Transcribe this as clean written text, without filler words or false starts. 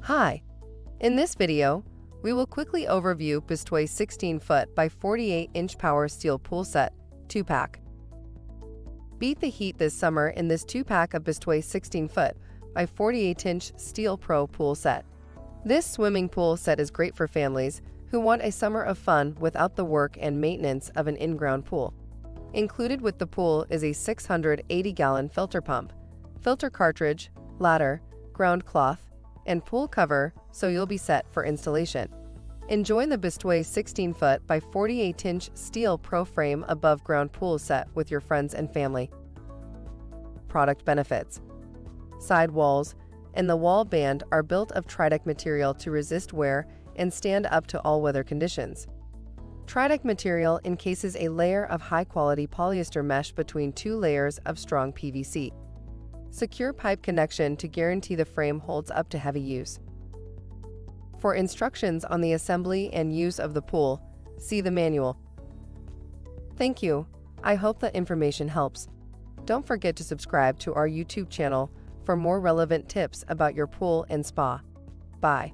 Hi! In this video, we will quickly overview Bestway 16-foot by 48-inch power steel pool set 2-pack. Beat the heat this summer in this 2-pack of Bestway 16-foot by 48-inch steel pro pool set. This swimming pool set is great for families who want a summer of fun without the work and maintenance of an in-ground pool. Included with the pool is a 680-gallon filter pump, filter cartridge, ladder, ground cloth, and pool cover, so you'll be set for installation. Enjoy the Bestway 16-foot by 48-inch steel pro frame above ground pool set with your friends and family. Product benefits: side walls and the wall band are built of Tritech material to resist wear and stand up to all weather conditions. Tritech material encases a layer of high-quality polyester mesh between two layers of strong PVC. Secure pipe connection to guarantee the frame holds up to heavy use. For instructions on the assembly and use of the pool, see the manual. Thank you. I hope that information helps. Don't forget to subscribe to our YouTube channel for more relevant tips about your pool and spa. Bye.